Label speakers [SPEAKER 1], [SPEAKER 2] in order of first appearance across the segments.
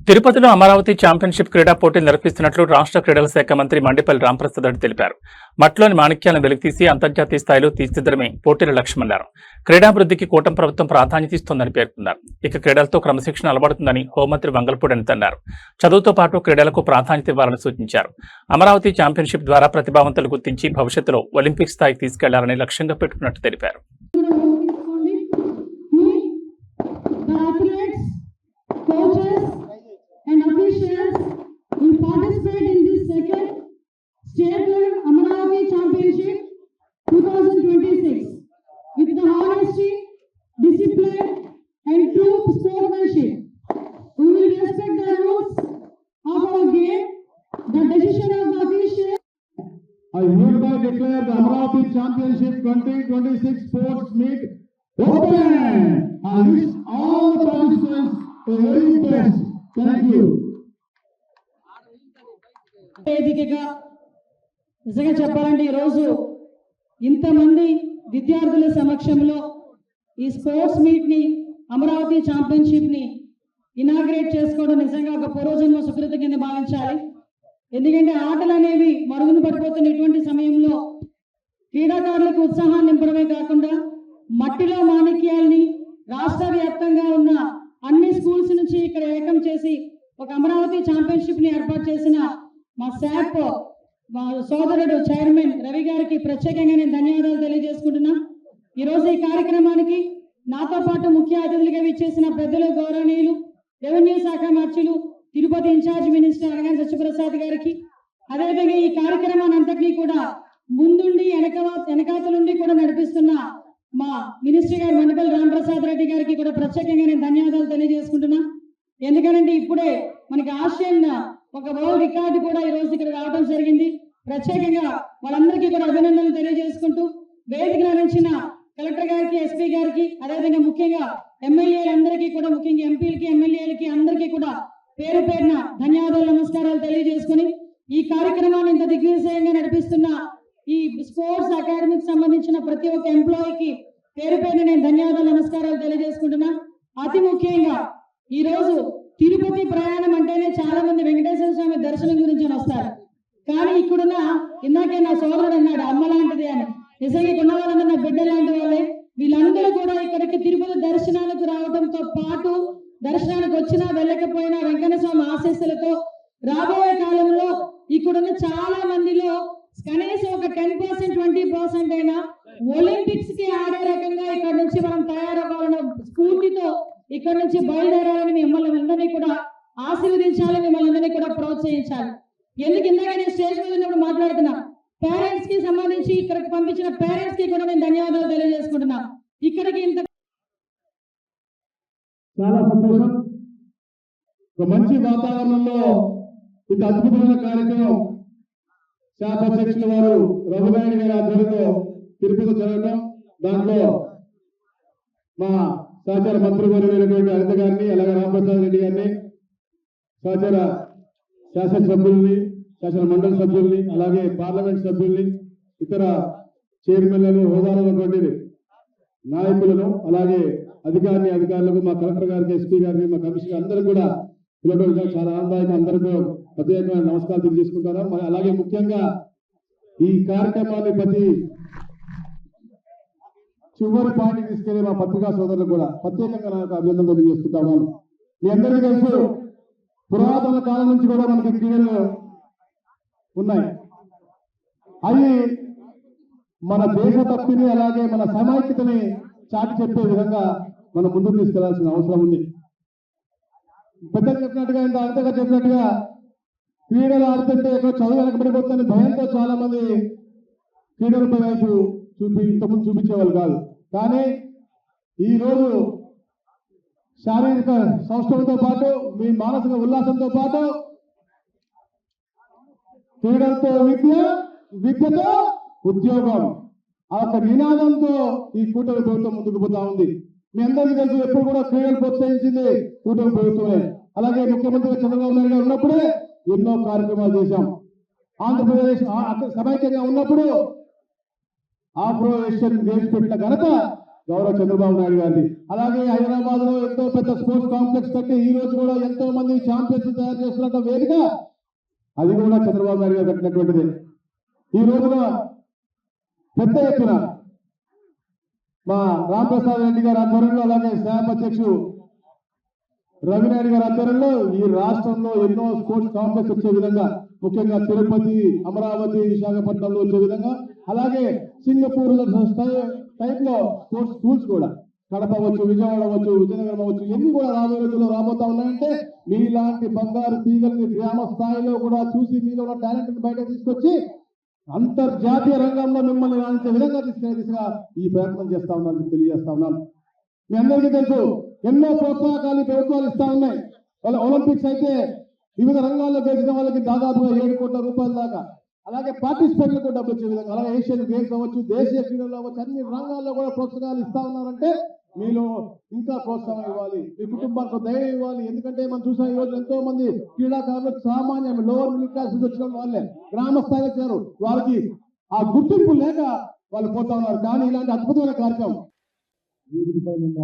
[SPEAKER 1] తిరుపతిలో అమరావతి ఛాంపియన్షిప్ క్రీడా పోటీలు నిర్వహిస్తున్నట్లు రాష్ట్ర క్రీడల శాఖ మంత్రి మండిపల్లి రాంప్రసాద్ రెడ్డి తెలిపారు. మట్టిలోని మాణిక్యాలను వెలికితీసి అంతర్జాతీయ స్థాయిలో తీర్చిదిద్దడమే పోటీల లక్ష్యమన్నారు. క్రీడాభివృద్ధికి కూటమి ప్రభుత్వం ప్రాధాన్యత ఇస్తోందని పేర్కొన్నారు. ఇక క్రీడలతో క్రమశిక్షణ అలవడుతుందని హోంమంత్రి వంగల్పూడి అనిత అన్నారు. చదువుతో పాటు క్రీడలకు ప్రాధాన్యత ఇవ్వాలని సూచించారు. అమరావతి ఛాంపియన్షిప్ ద్వారా ప్రతిభావంతులు గుర్తించి భవిష్యత్తులో ఒలింపిక్ స్థాయికి తీసుకెళ్లాలని లక్ష్యంగా పెట్టుకున్నట్టు తెలిపారు.
[SPEAKER 2] And officials will participate in this second state level Amaravati Championship 2026 with the honesty, discipline and true sportsmanship. We will respect the rules of our game, the decision of the officials.
[SPEAKER 3] I hereby declare the Amaravati Championship 2026 sports meet open. I wish all the participants the very best. Thank you.
[SPEAKER 2] వేదికగా నిజంగా చెప్పాలంటే ఈరోజు ఇంతమంది విద్యార్థుల సమక్షంలో ఈ sports మీట్ని Amaravati ఛాంపియన్షిప్ని inaugurate చేసుకోవడం నిజంగా ఒక పూర్వజన్మ సుకృతి కింద భావించాలి. ఎందుకంటే ఆటలు అనేవి మరుగున పడిపోతున్న ఇటువంటి సమయంలో క్రీడాకారులకు ఉత్సాహాన్ని నింపడమే కాకుండా మట్టిలో మాణిక్యాల్ని రాష్ట్ర వ్యాప్తంగా ఉన్న అన్ని స్కూల్స్ నుంచి ఇక్కడ ఏకం చేసి ఒక అమరావతి ఛాంపియన్షిప్ ని ఏర్పాటు చేసిన మా శాప్ మా సోదరుడు చైర్మన్ రవి గారికి ప్రత్యేకంగా నేను ధన్యవాదాలు తెలియజేసుకుంటున్నా. ఈరోజు ఈ కార్యక్రమానికి నాతో పాటు ముఖ్య అతిథులుగా విచ్చేసిన పెద్దలు గౌరవనీయులు రెవెన్యూ శాఖ మంత్రులు తిరుపతి ఇన్ఛార్జ్ మినిస్టర్ అనగాని సత్యప్రసాద్ గారికి, అదేవిధంగా ఈ కార్యక్రమాన్ని అంతటినీ కూడా ముందుండి వెనకాతలుండి కూడా నడిపిస్తున్న మా మినిస్టర్ గారు మండిపల్లి రాంప్రసాద్ రెడ్డి గారికి కూడా ప్రత్యేకంగా నేను ధన్యవాదాలు తెలియజేసుకుంటున్నా. ఎందుకంటే ఇప్పుడే మనకి ఆసియన్ ఒక వరల్డ్ రికార్డు కూడా ఈ రోజు ఇక్కడ రావడం జరిగింది. ప్రత్యేకంగా వాళ్ళందరికీ కూడా అభినందనలు తెలియజేసుకుంటూ వేదిక నిర్వహించిన కలెక్టర్ గారికి, ఎస్పీ గారికి, అదేవిధంగా ముఖ్యంగా ఎమ్మెల్యేలందరికీ కూడా, ముఖ్యంగా ఎంపీలకి, ఎమ్మెల్యేలకి అందరికీ కూడా పేరు పేరున ధన్యవాదాలు, నమస్కారాలు తెలియజేసుకుని ఈ కార్యక్రమాన్ని ఇంత దిగ్విజయంగా నడిపిస్తున్న ఈ స్పోర్ట్స్ అకాడమీకి సంబంధించిన ప్రతి ఒక్క ఎంప్లాయీకి పేరు పేరున నేను ధన్యవాదాలు, నమస్కారాలు తెలియజేసుకుంటున్నా. అతి ముఖ్యంగా ఈ రోజు తిరుపతి ప్రయాణం అంటేనే చాలా మంది వెంకటేశ్వర స్వామి దర్శనం గురించి వస్తారు. కానీ ఇక్కడున్న ఇందాకే నా సోదరుడు అన్నాడు అమ్మ లాంటిది అని. నిజంగా ఇక్కడ ఉన్న వాళ్ళందరూ నా బిడ్డ లాంటి వాళ్ళే. వీళ్ళందరూ కూడా ఇక్కడికి తిరుపతి దర్శనాలకు రావడంతో పాటు దర్శనానికి వచ్చినా వెళ్ళకపోయినా వెంకన్న స్వామి ఆశీస్సులతో రాబోయే కాలంలో ఇక్కడున్న చాలా మందిలో కనీసం ఒక 10%, 20% అయినా ఒలింపిక్స్ కి ఆడే రకంగా ఇక్కడ నుంచి మనం తయారవ్వాలన్న స్ఫూర్తితో ఇక్కడ నుంచి బయలుదేరాలని మిమ్మల్ని అందరినీ కూడా ఆశీర్వదించాలి, మిమ్మల్ని అందరినీ కూడా ప్రోత్సహించాలి. ఎందుకు ఇందాక నేను స్టేజ్ మీద ఉన్నప్పుడు మాట్లాడుతున్నా, పేరెంట్స్ కి సంబంధించి ఇక్కడికి పంపించిన పేరెంట్స్ కి కూడా నేను ధన్యవాదాలు తెలియజేసుకుంటున్నా. ఇక్కడికి ఇంత
[SPEAKER 3] చాలా సంతోషం. ఒక మంచి వాతావరణంలో ఇంత అద్భుతమైన కార్యక్రమం శాఖ అధ్యక్షుల వారు రఘునాయుడు గారి ఆధ్వర్యంలో తిరుపతి జరగడం, దాంట్లో మా సహచార మంత్రి వర్యులైనటువంటి అనిత గారిని, అలాగే రాంప్రసాద్ రెడ్డి గారిని, సహచార శాసనసభ్యుల్ని, శాసన మండలి సభ్యుల్ని, అలాగే పార్లమెంట్ సభ్యుల్ని, ఇతర చైర్మన్లను, హోదాలో ఉన్నటువంటి నాయకులను, అలాగే అధికారులకు, మా కలెక్టర్ గారికి, ఎస్పీ గారిని, మా కమిషనర్ అందరూ కూడా పిలవడం చాలా ఆనందదాయకం. అందరికీ ప్రత్యేకమైన నమస్కారం తెలియజేసుకుంటారా. అలాగే ముఖ్యంగా ఈ కార్యక్రమాన్ని ప్రతి చివరి పాయింట్కి తీసుకెళ్లి మా పత్రికా సోదరులు కూడా ప్రత్యేకంగా నాకు అభినందన తెలియజేసుకుంటాను. మీ అందరికీ తెలుసు, పురాతన కాలం నుంచి కూడా మనకి క్రీడలు ఉన్నాయి. అవి మన దేశ భక్తిని, అలాగే మన సమైక్యతని చాటి చెప్పే విధంగా మనం ముందుకు తీసుకెళ్లాల్సిన అవసరం ఉంది. పెద్దలు చెప్పినట్టుగా, ఇంత అంతగా చెప్పినట్టుగా క్రీడలు ఆడుతుంటే ఎక్కడ చదువు వెనకబడిపోతుందని భయంతో చాలా మంది క్రీడలపై వైపు ఇంతకుముందు చూపించేవాళ్ళు కాదు. కానీ ఈరోజు శారీరక సౌష్ఠవంతో పాటు మీ మానసిక ఉల్లాసంతో పాటు క్రీడలతో విద్యతో ఉద్యోగం, ఆ యొక్క నినాదంతో ఈ కూటమి ప్రభుత్వం ముందుకు పోతా ఉంది. మీ అందరికీ తెలుసు, ఎప్పుడు కూడా క్రీడలు ప్రోత్సహించింది కూటమి ప్రభుత్వమే. అలాగే ముఖ్యమంత్రి చంద్రబాబు నాయుడు గారు ఉన్నప్పుడే ఎన్నో కార్యక్రమాలు చేశాం. ఆంధ్రప్రదేశ్ సమైక్యంగా ఉన్నప్పుడు ఆఫ్రో ఏషియన్ గేమ్స్ పెట్టిన ఘనత గౌరవ చంద్రబాబు నాయుడు గారిది. అలాగే హైదరాబాద్ లో ఎంతో పెద్ద స్పోర్ట్స్ కాంప్లెక్స్ కట్టి ఈ రోజు కూడా ఎంతో మంది ఛాంపియన్స్ తయారు చేస్తున్న వేదిక అది కూడా చంద్రబాబు నాయుడు గారు కట్టినటువంటిది. ఈ రోజున పెద్ద ఎత్తున మా రామప్రసాద్ రెడ్డి గారి ఆధ్వర్యంలో, అలాగే శాప్ అధ్యక్షుడు రవినాయుడు గారి ఆధ్వర్యంలో ఈ రాష్ట్రంలో ఎన్నో స్పోర్ట్స్ కాంప్లెక్స్ వచ్చే విధంగా, ముఖ్యంగా తిరుపతి, అమరావతి, విశాఖపట్నంలో వచ్చే విధంగా, అలాగే సింగపూర్ టైప్ లో స్పోర్ట్స్ స్కూల్స్ కూడా కడప అవ్వచ్చు, విజయవాడ అవ్వచ్చు, విజయనగరం అవ్వచ్చు, ఎన్ని కూడా రాబోయే రోజుల్లో రాబోతా ఉన్నాయంటే మీలాంటి బంగారు తీగల్ని గ్రామ స్థాయిలో కూడా చూసి మీలో ఉన్న టాలెంట్ బయట తీసుకొచ్చి అంతర్జాతీయ రంగంలో మిమ్మల్ని రాణించే విధంగా తీసుకునే దిశగా ఈ ప్రయత్నం చేస్తా ఉన్నాను తెలియజేస్తా ఉన్నాను. మీ అందరికీ తెలుసు, ఎన్నో ప్రోత్సాహకాలు ప్రభుత్వాలు ఇస్తా ఉన్నాయి. వాళ్ళ ఒలింపిక్స్ అయితే వివిధ రంగాల్లో గెలిచిన వాళ్ళకి దాదాపుగా 7 కోట్ల రూపాయల దాకా, అలాగే పార్టిసిపేట్లకు డబ్బులు ఇచ్చే విధంగా, అలాగే ఏషియన్ గేమ్స్ అవ్వచ్చు, దేశీయ క్రీడలు అవ్వచ్చు, అన్ని రంగాల్లో కూడా ప్రోత్సాహాలు ఇస్తా ఉన్నారంటే మీలో ఇంకా ప్రోత్సాహం ఇవ్వాలి, మీ కుటుంబానికి ధైర్యం ఇవ్వాలి. ఎందుకంటే మనం చూసాం ఈ రోజు ఎంతో మంది క్రీడాకారులు సామాన్య లోవర్ మిడిల్ క్లాస్ నుంచి వచ్చిన వాళ్ళే గ్రామ స్థాయిలో వచ్చారు. వారికి ఆ గుర్తింపు లేక వాళ్ళు పోతా ఉన్నారు. కానీ ఇలాంటి అద్భుతమైన కార్యక్రమం వీటిపై నిన్న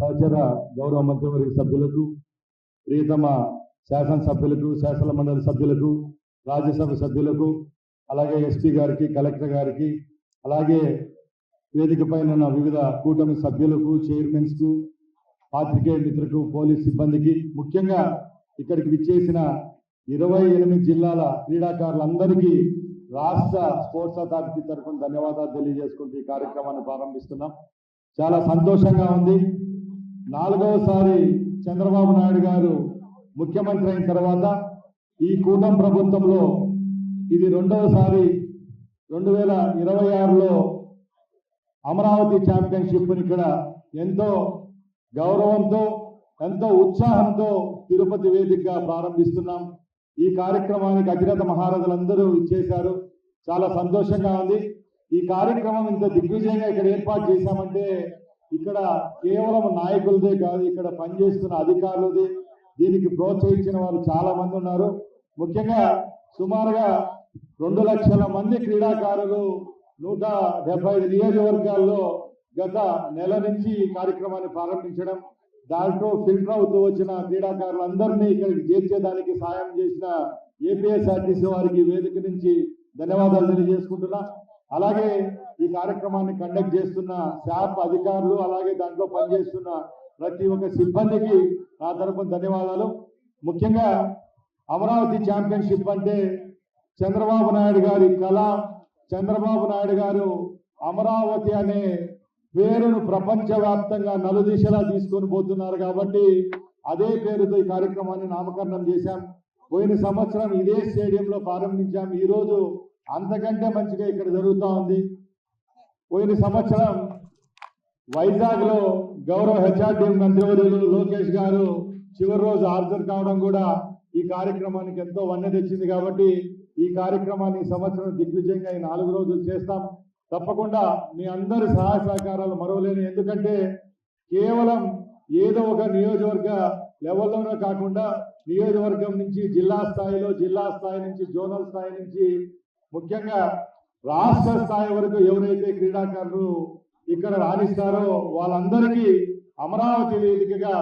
[SPEAKER 3] సహచర గౌరవ మంత్రివర్గ సభ్యులకు, ప్రియతమ శాసనసభ్యులకు, శాసన మండలి సభ్యులకు, రాజ్యసభ సభ్యులకు, అలాగే ఎస్పీ గారికి, కలెక్టర్ గారికి, అలాగే వేదికపై ఉన్న వివిధ కూటమి సభ్యులకు, చైర్మన్స్ కు, పాత్రికేయ మిత్రులకు, పోలీస్ సిబ్బందికి, ముఖ్యంగా ఇక్కడికి విచ్చేసిన 28 జిల్లాల క్రీడాకారులందరికీ రాష్ట్ర స్పోర్ట్స్ అథారిటీ తరఫున ధన్యవాదాలు తెలియజేసుకుంటూ ఈ కార్యక్రమాన్ని ప్రారంభిస్తున్నాం. చాలా సంతోషంగా ఉంది. 4వసారి చంద్రబాబు నాయుడు గారు ముఖ్యమంత్రి అయిన తర్వాత ఈ కూటమి ప్రభుత్వంలో ఇది 2వసారి 2026లో అమరావతి ఛాంపియన్షిప్ ఇక్కడ ఎంతో గౌరవంతో, ఎంతో ఉత్సాహంతో తిరుపతి వేదికగా ప్రారంభిస్తున్నాం. ఈ కార్యక్రమానికి అధిరథ మహారథులందరూ ఇచ్చేశారు. చాలా సంతోషంగా ఉంది. ఈ కార్యక్రమం ఇంత దిగ్విజయంగా ఇక్కడ ఏర్పాటు చేశామంటే ఇక్కడ కేవలం నాయకులదే కాదు, ఇక్కడ పనిచేస్తున్న అధికారులదే. దీనికి ప్రోత్సహించిన వారు చాలా మంది ఉన్నారు. ముఖ్యంగా సుమారుగా 2 లక్షల మంది క్రీడాకారులు 175 నియోజకవర్గాల్లో గత నెల నుంచి ఈ కార్యక్రమాన్ని ప్రారంభించడం, దాంట్లో ఫిల్టర్ అవుతూ వచ్చిన క్రీడాకారులందరినీ ఇక్కడికి చేర్చేదానికి సాయం చేసిన ఏపీఎస్ఆర్టీసీ వారికి వేదిక నుంచి ధన్యవాదాలు తెలియజేసుకుంటున్నా. అలాగే ఈ కార్యక్రమాన్ని కండక్ట్ చేస్తున్న శాప్ అధికారులు, అలాగే దాంట్లో పనిచేస్తున్న ప్రతి ఒక్క సిబ్బందికి నా తరపున ధన్యవాదాలు. ముఖ్యంగా అమరావతి ఛాంపియన్షిప్ అంటే చంద్రబాబు నాయుడు గారి కళ. చంద్రబాబు నాయుడు గారు అమరావతి అనే పేరును ప్రపంచవ్యాప్తంగా నలుదిశలా తీసుకొని పోతున్నారు కాబట్టి అదే పేరుతో ఈ కార్యక్రమాన్ని నామకరణం చేశాం. పోయిన సంవత్సరం ఇదే స్టేడియంలో ప్రారంభించాం. ఈ రోజు అంతకంటే మంచిగా ఇక్కడ జరుగుతూ ఉంది. పోయిన సంవత్సరం వైజాగ్ లో గౌరవ హెచ్ఆర్డీ మంత్రివర్యులు లోకేష్ గారు చివరి రోజు హాజరు కావడం కూడా ఈ కార్యక్రమానికి ఎంతో వన్నె తెచ్చింది. కాబట్టి ఈ కార్యక్రమాన్ని ఈ సంవత్సరం దిగ్విజయంగా ఈ 4 రోజులు చేస్తాం. తప్పకుండా మీ అందరి సహాయ సహకారాలు మరవలేని. ఎందుకంటే కేవలం ఏదో ఒక నియోజకవర్గ లెవెల్లోనే కాకుండా నియోజకవర్గం నుంచి జిల్లా స్థాయిలో, జిల్లా స్థాయి నుంచి జోనల్ స్థాయి నుంచి, ముఖ్యంగా రాష్ట్ర స్థాయి వరకు ఎవరైతే క్రీడాకారులు ఇక్కడ రాణిస్తారో వాళ్ళందరికీ అమరావతి వేదికగా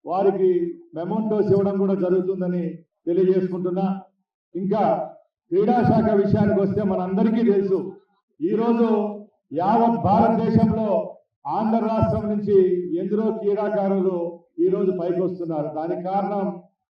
[SPEAKER 3] వారికి మెమోంటోస్ ఇవ్వడం కూడా జరుగుతుందని తెలియజేసుకుంటున్నా. ఇంకా క్రీడా శాఖ విషయానికి వస్తే మనందరికీ తెలుసు, ఈరోజు యావత్ భారతదేశంలో ఆంధ్ర రాష్ట్రం నుంచి ఎందరో క్రీడాకారులు ఈరోజు పైకి వస్తున్నారు. దానికి కారణం